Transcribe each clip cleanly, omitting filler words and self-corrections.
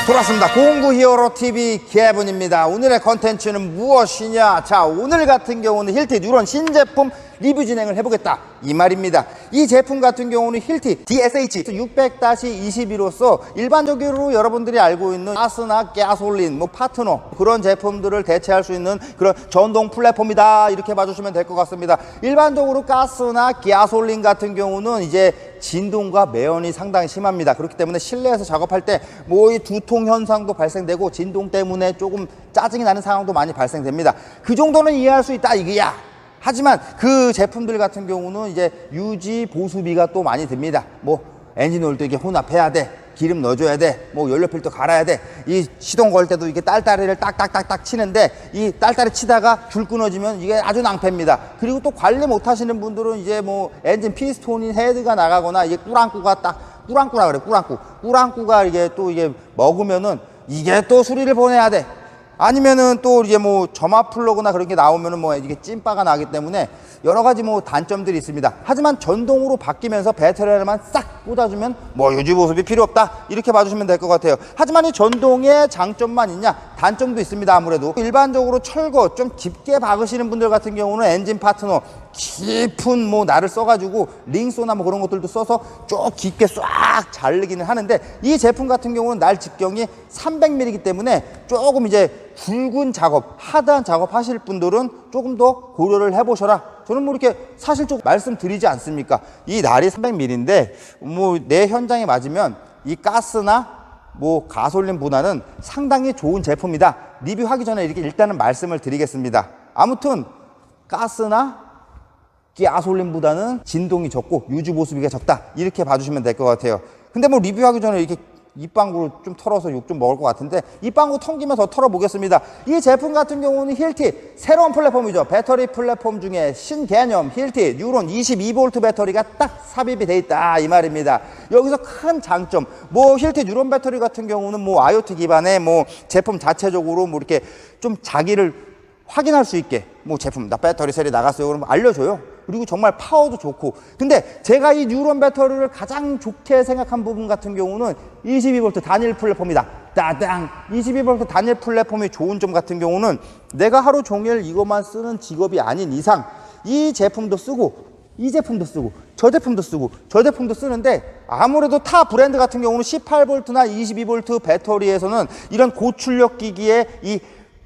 돌아왔습니다. 공구 히어로 TV 개분입니다. 오늘의 컨텐츠는 무엇이냐? 자, 오늘 같은 경우는 힐티 뉴런 신제품 리뷰 진행을 해보겠다 이 말입니다. 이 제품 같은 경우는 힐티 DSH 600-22로서 일반적으로 여러분들이 알고 있는 가스나 가솔린, 파트너 그런 제품들을 대체할 수 있는 그런 전동 플랫폼이다 이렇게 봐주시면 될 것 같습니다. 일반적으로 가스나 가솔린 같은 경우는 이제 진동과 매연이 상당히 심합니다. 그렇기 때문에 실내에서 작업할 때 이 두통 현상도 발생되고 진동 때문에 조금 짜증이 나는 상황도 많이 발생됩니다. 그 정도는 이해할 수 있다 이거야. 하지만 그 제품들 같은 경우는 이제 유지 보수비가 또 많이 듭니다. 엔진 오일도 이게 혼합해야 돼, 기름 넣어줘야 돼, 연료 필터 갈아야 돼. 이 시동 걸 때도 이게 딸딸이를 딱딱딱딱 치는데 이 딸딸이 치다가 줄 끊어지면 이게 아주 낭패입니다. 그리고 또 관리 못 하시는 분들은 이제 엔진 피스톤인 헤드가 나가거나 이게 꾸랑꾸가 그래, 꾸랑꾸가 이게 또 이게 먹으면은 이게 또 수리를 보내야 돼. 아니면은 또 이제 점화 플러그나 그런 게 나오면은 이게 찐빠가 나기 때문에 여러 가지 단점들이 있습니다. 하지만 전동으로 바뀌면서 배터리만 싹 꽂아주면 유지 보습이 필요 없다 이렇게 봐주시면 될 것 같아요. 하지만 이 전동의 장점만 있냐? 단점도 있습니다. 아무래도 일반적으로 철거 좀 깊게 박으시는 분들 같은 경우는 엔진 파트너 깊은 날을 써가지고 링소나 그런 것들도 써서 쭉 깊게 싹 자르기는 하는데 이 제품 같은 경우는 날 직경이 300mm이기 때문에 조금 이제 굵은 작업, 하드한 작업 하실 분들은 조금 더 고려를 해보셔라. 저는 이렇게 사실 좀 말씀드리지 않습니까? 이 날이 300mm인데 내 현장에 맞으면 이 가스나 가솔린보다는 상당히 좋은 제품이다. 리뷰하기 전에 이렇게 일단은 말씀을 드리겠습니다. 아무튼 가스나 가솔린보다는 진동이 적고 유지 보수비가 적다 이렇게 봐주시면 될 것 같아요. 근데 리뷰하기 전에 이렇게 입방구를 좀 털어서 욕 좀 먹을 것 같은데 입방구 텅기면서 털어보겠습니다. 이 제품 같은 경우는 힐티 새로운 플랫폼이죠. 배터리 플랫폼 중에 신개념 힐티 뉴런 22V 배터리가 딱 삽입이 돼 있다 이 말입니다. 여기서 큰 장점 힐티 뉴런 배터리 같은 경우는 IoT 기반의 제품 자체적으로 이렇게 좀 자기를 확인할 수 있게 제품 나 배터리 셀이 나갔어요 그러면 알려줘요. 그리고 정말 파워도 좋고. 근데 제가 이 뉴런 배터리를 가장 좋게 생각한 부분 같은 경우는 22V 단일 플랫폼이다. 따당 22V 단일 플랫폼이 좋은 점 같은 경우는 내가 하루 종일 이것만 쓰는 직업이 아닌 이상 이 제품도 쓰고 이 제품도 쓰고 저 제품도 쓰고 저 제품도 쓰는데 아무래도 타 브랜드 같은 경우는 18V나 22V 배터리에서는 이런 고출력 기기의 이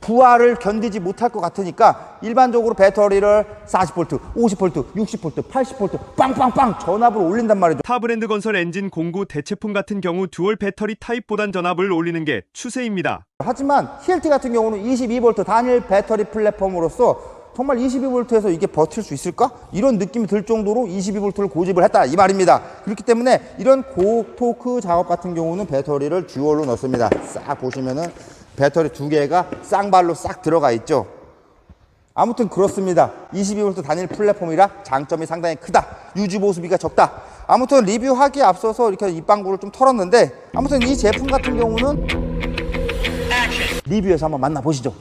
부하를 견디지 못할 것 같으니까 일반적으로 배터리를 40V, 50V, 60V, 80V 빵빵빵 전압을 올린단 말이죠. 타 브랜드 건설 엔진 공구 대체품 같은 경우 듀얼 배터리 타입보단 전압을 올리는 게 추세입니다. 하지만 TLT 같은 경우는 22V 단일 배터리 플랫폼으로서 정말 22V에서 이게 버틸 수 있을까? 이런 느낌이 들 정도로 22V를 고집을 했다 이 말입니다. 그렇기 때문에 이런 고토크 작업 같은 경우는 배터리를 듀얼로 넣습니다. 싹 보시면은 배터리 두 개가 쌍발로 싹 들어가 있죠. 아무튼 그렇습니다. 22V 단일 플랫폼이라 장점이 상당히 크다. 유지 보수비가 적다. 아무튼 리뷰하기에 앞서서 이렇게 입방구를 좀 털었는데 아무튼 이 제품 같은 경우는 리뷰에서 한번 만나보시죠.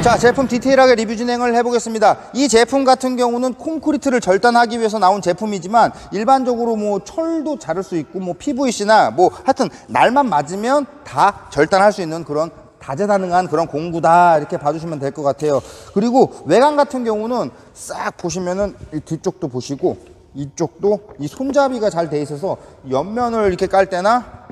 자, 제품 디테일하게 리뷰 진행을 해보겠습니다. 이 제품 같은 경우는 콘크리트를 절단하기 위해서 나온 제품이지만 일반적으로 철도 자를 수 있고 PVC나 하여튼 날만 맞으면 다 절단할 수 있는 그런 다재다능한 그런 공구다 이렇게 봐주시면 될 것 같아요. 그리고 외관 같은 경우는 싹 보시면은 이 뒤쪽도 보시고 이쪽도 이 손잡이가 잘 돼 있어서 옆면을 이렇게 깔 때나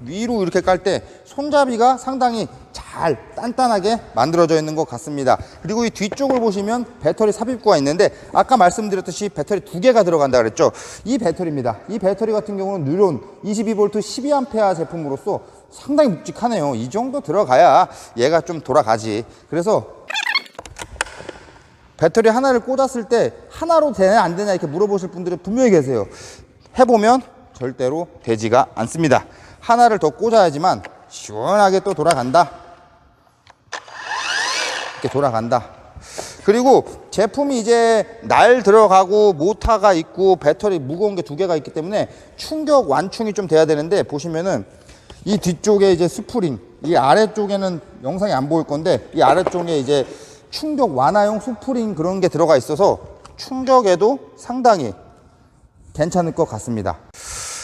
위로 이렇게 깔 때 손잡이가 상당히 잘 단단하게 만들어져 있는 것 같습니다. 그리고 이 뒤쪽을 보시면 배터리 삽입구가 있는데 아까 말씀드렸듯이 배터리 두 개가 들어간다 그랬죠. 이 배터리입니다. 이 배터리 같은 경우는 뉴런 22V 12A 제품으로서 상당히 묵직하네요. 이 정도 들어가야 얘가 좀 돌아가지. 그래서 배터리 하나를 꽂았을 때 하나로 되냐 안 되냐 이렇게 물어보실 분들이 분명히 계세요. 해보면 절대로 되지가 않습니다. 하나를 더 꽂아야지만 시원하게 또 돌아간다. 이렇게 돌아간다. 그리고 제품이 이제 날 들어가고 모터가 있고 배터리 무거운 게 두 개가 있기 때문에 충격 완충이 좀 돼야 되는데 보시면은 이 뒤쪽에 이제 스프링, 이 아래쪽에는 영상이 안 보일 건데 이 아래쪽에 이제 충격 완화용 스프링 그런 게 들어가 있어서 충격에도 상당히 괜찮을 것 같습니다.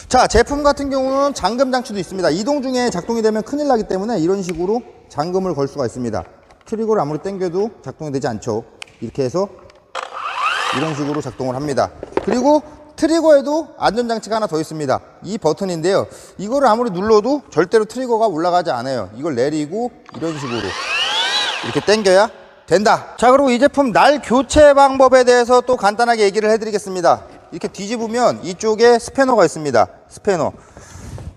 자, 제품 같은 경우는 잠금 장치도 있습니다. 이동 중에 작동이 되면 큰일 나기 때문에 이런 식으로 잠금을 걸 수가 있습니다. 트리거를 아무리 당겨도 작동이 되지 않죠. 이렇게 해서 이런 식으로 작동을 합니다. 그리고 트리거에도 안전장치가 하나 더 있습니다. 이 버튼인데요. 이거를 아무리 눌러도 절대로 트리거가 올라가지 않아요. 이걸 내리고 이런 식으로 이렇게 당겨야 된다. 자, 그리고 이 제품 날 교체 방법에 대해서 또 간단하게 얘기를 해드리겠습니다. 이렇게 뒤집으면 이쪽에 스패너가 있습니다. 스패너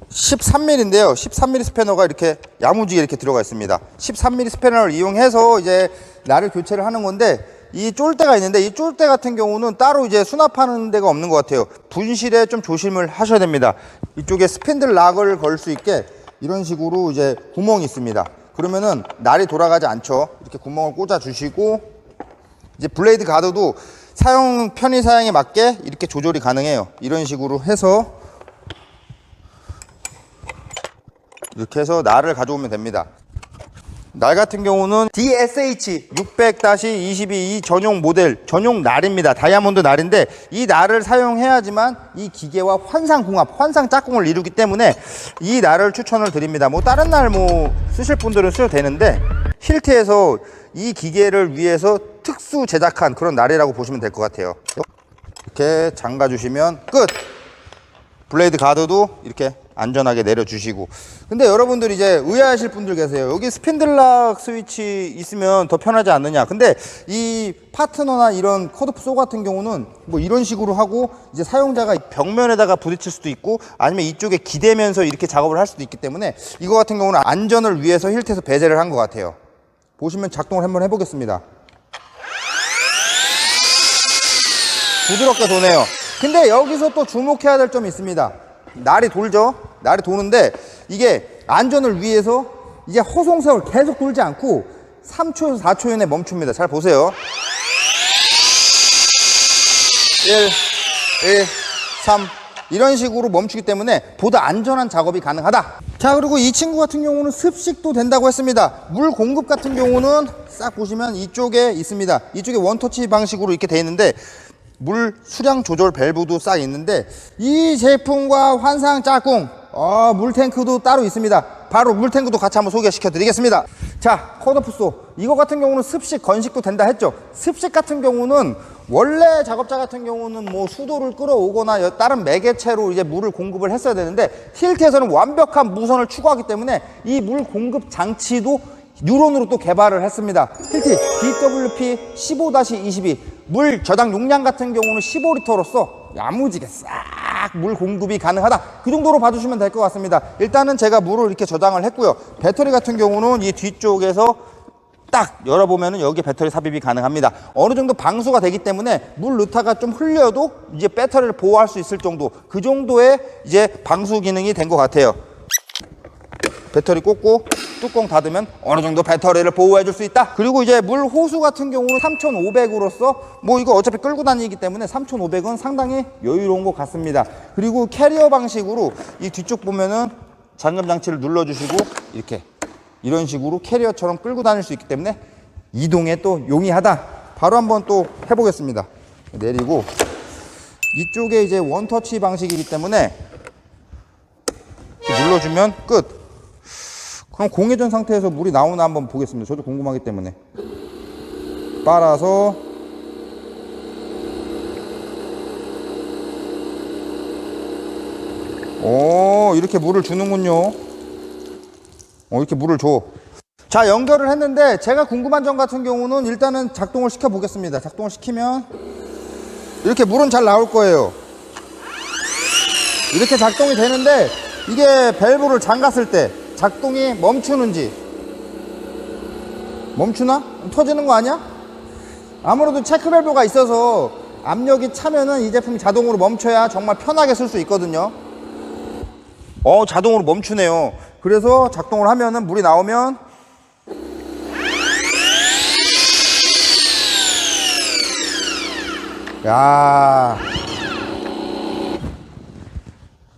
13mm인데요 13mm 스패너가 이렇게 야무지게 이렇게 들어가 있습니다. 13mm 스패너를 이용해서 이제 날을 교체를 하는 건데, 이 쫄대가 있는데 이 쫄대 같은 경우는 따로 이제 수납하는 데가 없는 것 같아요. 분실에 좀 조심을 하셔야 됩니다. 이쪽에 스핀들 락을 걸 수 있게 이런 식으로 이제 구멍이 있습니다. 그러면은 날이 돌아가지 않죠. 이렇게 구멍을 꽂아 주시고, 이제 블레이드 가드도 편의 사용에 맞게 이렇게 조절이 가능해요. 이런 식으로 해서 이렇게 해서 날을 가져오면 됩니다. 날 같은 경우는 DSH 600-22 전용 모델, 전용 날입니다. 다이아몬드 날인데 이 날을 사용해야지만 이 기계와 환상궁합, 환상 짝꿍을 이루기 때문에 이 날을 추천을 드립니다. 뭐 다른 날 뭐 쓰실 분들은 쓰셔도 되는데, 힐트에서 이 기계를 위해서 특수 제작한 그런 날이라고 보시면 될 것 같아요. 이렇게 잠가 주시면 끝! 블레이드 가드도 이렇게 안전하게 내려주시고. 근데 여러분들 이제 의아하실 분들 계세요. 여기 스핀들락 스위치 있으면 더 편하지 않느냐. 근데 이 파트너나 이런 컷오프 같은 경우는 뭐 이런 식으로 하고, 이제 사용자가 벽면에다가 부딪힐 수도 있고 아니면 이쪽에 기대면서 이렇게 작업을 할 수도 있기 때문에 이거 같은 경우는 안전을 위해서 힐트에서 배제를 한 것 같아요. 보시면 작동을 한번 해보겠습니다. 부드럽게 도네요. 근데 여기서 또 주목해야 될 점이 있습니다. 날이 돌죠? 날이 도는데 이게 안전을 위해서 이게 허송세월 계속 돌지 않고 3초에서 4초 이내에 멈춥니다. 잘 보세요. 1, 3 이런 식으로 멈추기 때문에 보다 안전한 작업이 가능하다. 자, 그리고 이 친구 같은 경우는 습식도 된다고 했습니다. 물 공급 같은 경우는 싹 보시면 이쪽에 있습니다. 이쪽에 원터치 방식으로 이렇게 돼 있는데 물 수량 조절 밸브도 싹 있는데, 이 제품과 환상 짝꿍 물탱크도 따로 있습니다. 바로 물탱크도 같이 한번 소개시켜 드리겠습니다. 자, 컷오프소 이거 같은 경우는 습식 건식도 된다 했죠. 습식 같은 경우는 원래 작업자 같은 경우는 뭐 수도를 끌어오거나 다른 매개체로 이제 물을 공급을 했어야 되는데, 힐트에서는 완벽한 무선을 추구하기 때문에 이 물 공급 장치도 뉴런으로 또 개발을 했습니다. 힐트 DWP 15-22 물 저장 용량 같은 경우는 15리터로서 야무지게 싹 물 공급이 가능하다. 그 정도로 봐주시면 될 것 같습니다. 일단은 제가 물을 이렇게 저장을 했고요. 배터리 같은 경우는 이 뒤쪽에서 딱 열어보면은 여기 배터리 삽입이 가능합니다. 어느 정도 방수가 되기 때문에 물 넣다가 좀 흘려도 이제 배터리를 보호할 수 있을 정도, 그 정도의 이제 방수 기능이 된 것 같아요. 배터리 꽂고 뚜껑 닫으면 어느 정도 배터리를 보호해 줄 수 있다. 그리고 이제 물 호수 같은 경우는 3500으로서 뭐 이거 어차피 끌고 다니기 때문에 3500은 상당히 여유로운 것 같습니다. 그리고 캐리어 방식으로 이 뒤쪽 보면은 잠금 장치를 눌러주시고 이렇게 이런 식으로 캐리어처럼 끌고 다닐 수 있기 때문에 이동에 또 용이하다. 바로 한번 또 해보겠습니다. 내리고 이쪽에 이제 원터치 방식이기 때문에 이렇게 눌러주면 끝. 그럼 공회전 상태에서 물이 나오나 한번 보겠습니다. 저도 궁금하기 때문에. 빨아서 이렇게 물을 주는군요. 이렇게 물을 줘. 자, 연결을 했는데 제가 궁금한 점 같은 경우는 일단은 작동을 시켜 보겠습니다. 작동을 시키면 이렇게 물은 잘 나올 거예요. 이렇게 작동이 되는데 이게 밸브를 잠갔을 때 작동이 멈추는지, 멈추나? 터지는 거 아니야? 아무래도 체크 밸브가 있어서 압력이 차면은 이 제품이 자동으로 멈춰야 정말 편하게 쓸 수 있거든요. 자동으로 멈추네요. 그래서 작동을 하면은 물이 나오면 야,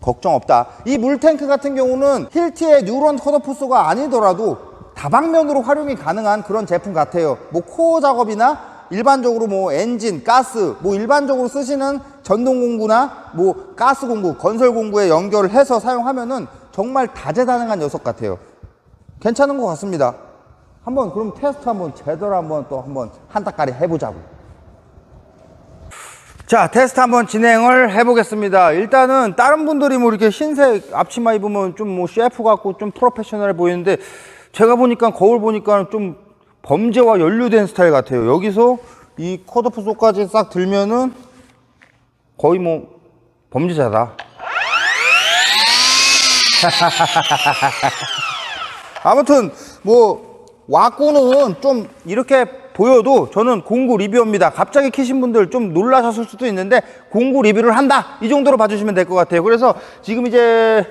걱정 없다. 이 물탱크 같은 경우는 힐트의 뉴런 컷오프소가 아니더라도 다방면으로 활용이 가능한 그런 제품 같아요. 뭐 코어 작업이나 일반적으로 뭐 엔진, 가스, 뭐 일반적으로 쓰시는 전동 공구나 뭐 가스 공구, 건설 공구에 연결을 해서 사용하면은 정말 다재다능한 녀석 같아요. 괜찮은 것 같습니다. 한번 그럼 테스트 한번 제대로 한번 또 한번 한따까리 해보자고. 자, 테스트 한번 진행을 해보겠습니다. 일단은 다른 분들이 뭐 이렇게 흰색 앞치마 입으면 좀 뭐 셰프 같고 좀 프로페셔널해 보이는데 제가 보니까 거울 보니까 좀 범죄와 연루된 스타일 같아요. 여기서 이 컷오프 쏘까지 싹 들면은 거의 뭐 범죄자다. 아무튼 뭐 와꾸는 좀 이렇게 보여도 저는 공구 리뷰입니다. 갑자기 키신 분들 좀 놀라셨을 수도 있는데 공구 리뷰를 한다 이 정도로 봐주시면 될 것 같아요. 그래서 지금 이제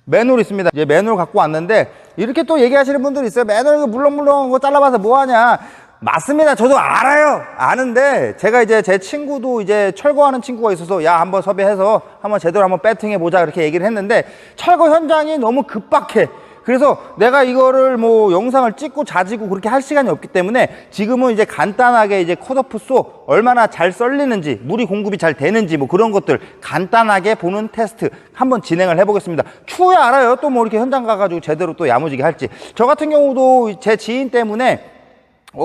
매놀 있습니다. 이제 매놀 갖고 왔는데 이렇게 또 얘기하시는 분들이 있어요. 매놀 이거 물렁물렁한 거 잘라봐서 뭐하냐. 맞습니다. 저도 알아요. 아는데 제가 이제 제 친구도 이제 철거하는 친구가 있어서 야 한번 섭외해서 한번 제대로 한번 배팅해 보자 이렇게 얘기를 했는데 철거 현장이 너무 급박해. 그래서 내가 이거를 뭐 영상을 찍고 자지고 그렇게 할 시간이 없기 때문에 지금은 이제 간단하게 이제 컷오프 쏘 얼마나 잘 썰리는지 물이 공급이 잘 되는지 뭐 그런 것들 간단하게 보는 테스트 한번 진행을 해보겠습니다. 추후에 알아요. 또 뭐 이렇게 현장 가가지고 제대로 또 야무지게 할지. 저 같은 경우도 제 지인 때문에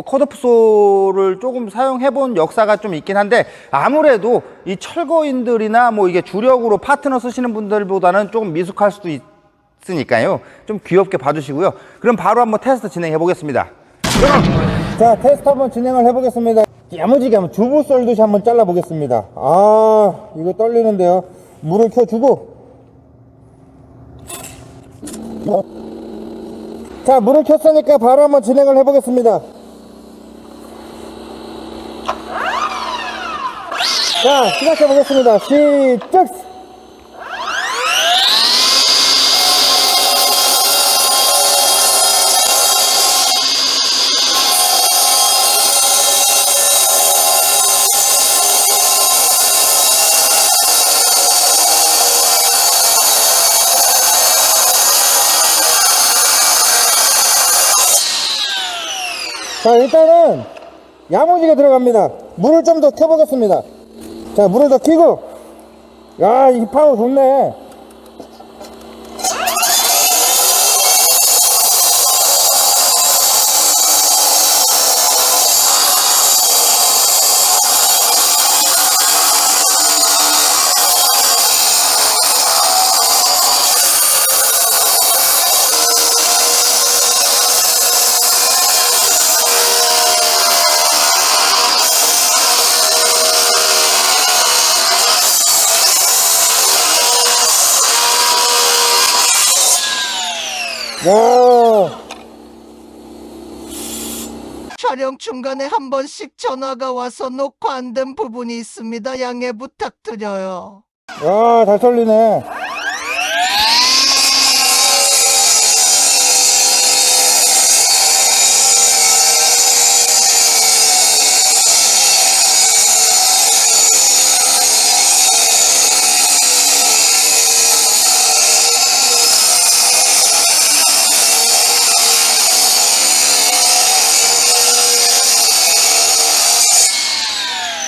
컷오프 쏘를 조금 사용해본 역사가 좀 있긴 한데 아무래도 이 철거인들이나 뭐 이게 주력으로 파트너 쓰시는 분들보다는 조금 미숙할 수도 있으니까요. 좀 귀엽게 봐주시고요. 그럼 바로 한번 테스트 진행해 보겠습니다. 자, 테스트 한번 진행을 해보겠습니다. 야무지게 한번 주부 썰듯이 한번 잘라 보겠습니다. 아, 이거 떨리는데요. 물을 켜주고 자, 물을 켰으니까 바로 한번 진행을 해보겠습니다. 자, 시작해 보겠습니다. 시작! 자, 일단은 야무지게 들어갑니다. 물을 좀 더 켜보겠습니다. 자, 물을 더 켜고 야, 이 파워 좋네. 야, 촬영 중간에 한 번씩 전화가 와서 녹화 안 된 부분이 있습니다. 양해 부탁드려요. 야, 잘 썰리네.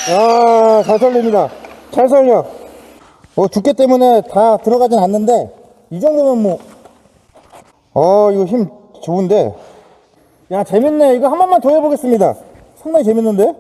아, 잘 썰립니다. 잘 썰려. 두께 때문에 다 들어가진 않는데 이 정도면 뭐 이거 힘 좋은데. 야, 재밌네. 이거 한 번만 더 해보겠습니다. 상당히 재밌는데.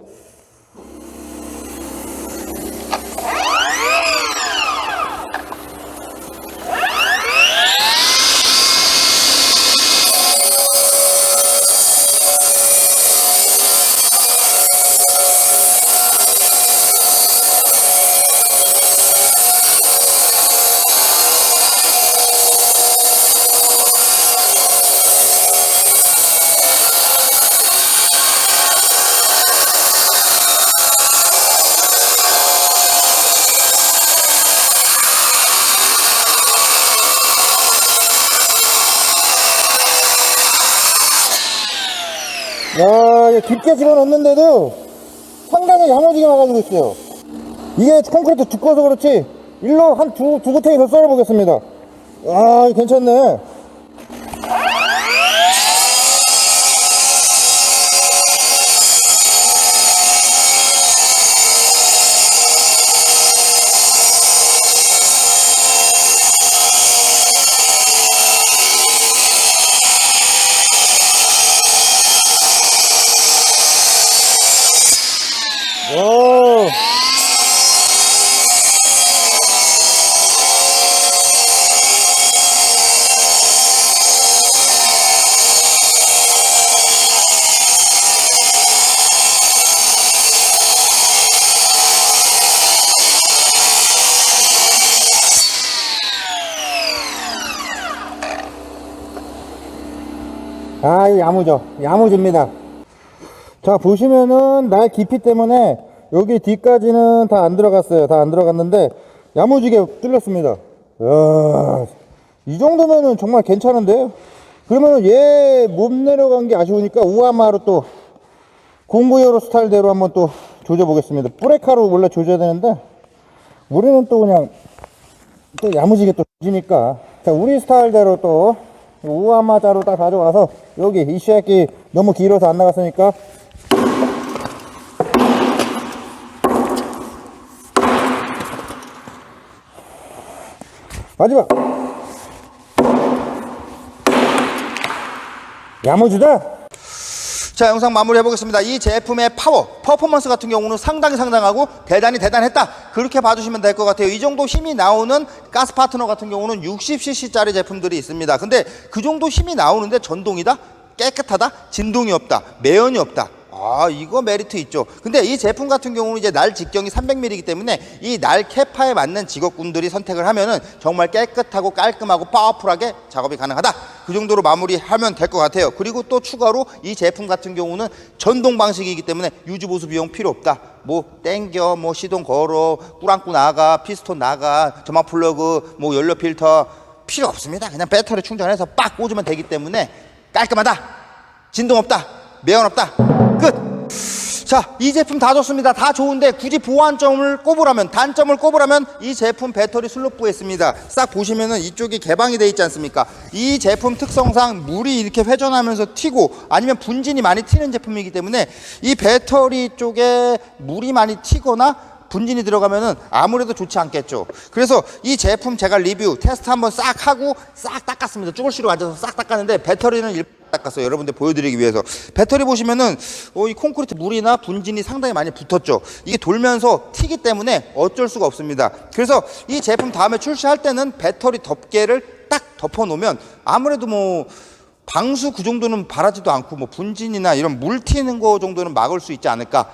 야, 이게 깊게 집어넣는데도 상당히 야무지게 나가지고 있어요. 이게 콘크리트 두꺼워서 그렇지 일로 한 두 구탱이 더 썰어보겠습니다. 아, 괜찮네. 아, 이 야무집니다. 자, 보시면은 날 깊이 때문에 여기 뒤까지는 다 안 들어갔어요. 다 안 들어갔는데 야무지게 뚫렸습니다. 이야, 이 정도면은 정말 괜찮은데요? 그러면은 얘 못 내려간 게 아쉬우니까 우아마로 또 공구요로 스타일대로 한번 또 조져 보겠습니다. 뿌레카로 원래 조져야 되는데 우리는 또 그냥 또 야무지게 또 조지니까, 자, 우리 스타일대로 또 우아마자로 딱 가져와서 여기 이 새끼 너무 길어서 안 나갔으니까 마지막 야무지다. 자, 영상 마무리 해보겠습니다. 이 제품의 퍼포먼스 같은 경우는 상당히 상당하고 대단했다, 그렇게 봐주시면 될 것 같아요. 이 정도 힘이 나오는 가스 파트너 같은 경우는 60cc 짜리 제품들이 있습니다. 근데 그 정도 힘이 나오는데 전동이다? 깨끗하다? 진동이 없다? 매연이 없다? 아, 이거 메리트 있죠. 근데 이 제품 같은 경우는 이제 날 직경이 300mm이기 때문에 이 날 캐파에 맞는 직업군들이 선택을 하면은 정말 깨끗하고 깔끔하고 파워풀하게 작업이 가능하다, 그 정도로 마무리하면 될 것 같아요. 그리고 또 추가로 이 제품 같은 경우는 전동 방식이기 때문에 유지보수 비용 필요 없다. 뭐 땡겨, 뭐 시동 걸어, 꾸랑꾸 나가, 피스톤 나가, 점막 플러그, 뭐 연료 필터 필요 없습니다. 그냥 배터리 충전해서 빡 꽂으면 되기 때문에 깔끔하다, 진동 없다, 매연 없다, 끝. 자, 이 제품 다 좋습니다. 다 좋은데 굳이 보완점을 꼽으라면, 단점을 꼽으라면 이 제품 배터리 슬로프에 있습니다. 싹 보시면은 이쪽이 개방이 되어 있지 않습니까? 이 제품 특성상 물이 이렇게 회전하면서 튀고 아니면 분진이 많이 튀는 제품이기 때문에 이 배터리 쪽에 물이 많이 튀거나 분진이 들어가면은 아무래도 좋지 않겠죠. 그래서 이 제품 제가 리뷰 테스트 한번 싹 하고 싹 닦았습니다. 쭈글씨로 앉아서 싹 닦았는데 배터리는 닦았어요. 여러분들 보여드리기 위해서. 배터리 보시면은 이 콘크리트 물이나 분진이 상당히 많이 붙었죠. 이게 돌면서 튀기 때문에 어쩔 수가 없습니다. 그래서 이 제품 다음에 출시할 때는 배터리 덮개를 딱 덮어 놓으면 아무래도 뭐 방수 그 정도는 바라지도 않고 뭐 분진이나 이런 물 튀는 거 정도는 막을 수 있지 않을까,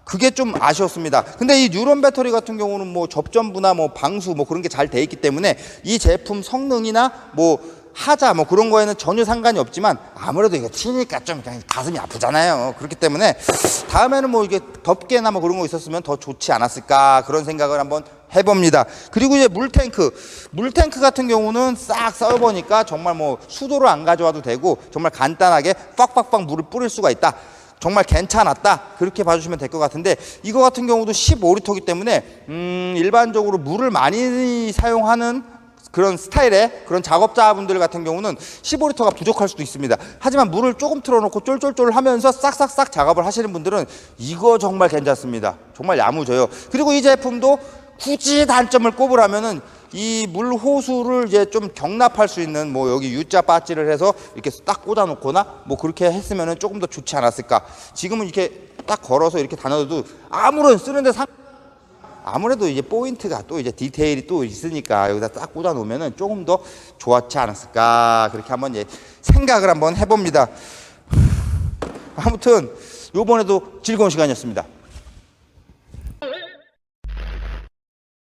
그게 좀 아쉬웠습니다. 근데 이 뉴런 배터리 같은 경우는 뭐 접전부나 뭐 방수 뭐 그런 게 잘 돼 있기 때문에 이 제품 성능이나 뭐 하자 뭐 그런 거에는 전혀 상관이 없지만 아무래도 이거 튀니까 좀 그냥 가슴이 아프잖아요. 그렇기 때문에 다음에는 뭐 이게 덮개나 뭐 그런 거 있었으면 더 좋지 않았을까, 그런 생각을 한번 해봅니다. 그리고 이제 물탱크 같은 경우는 싹 써보니까 정말 뭐 수도를 안 가져와도 되고 정말 간단하게 빡빡빡 물을 뿌릴 수가 있다, 정말 괜찮았다, 그렇게 봐주시면 될 것 같은데, 이거 같은 경우도 15리터이기 때문에 일반적으로 물을 많이 사용하는 그런 스타일의 그런 작업자분들 같은 경우는 15리터가 부족할 수도 있습니다. 하지만 물을 조금 틀어놓고 쫄쫄쫄 하면서 싹싹싹 작업을 하시는 분들은 이거 정말 괜찮습니다. 정말 야무져요. 그리고 이 제품도 굳이 단점을 꼽으라면은 이 물 호수를 이제 좀 경납할 수 있는 뭐 여기 U자 빠찌를 해서 이렇게 딱 꽂아 놓거나 뭐 그렇게 했으면은 조금 더 좋지 않았을까. 지금은 이렇게 딱 걸어서 이렇게 다녀도 아무런 쓰는데 아무래도 이제 포인트가 또 이제 디테일이 또 있으니까 여기다 딱 꽂아 놓으면은 조금 더 좋았지 않았을까, 그렇게 한번 생각을 한번 해봅니다. 아무튼 요번에도 즐거운 시간이었습니다.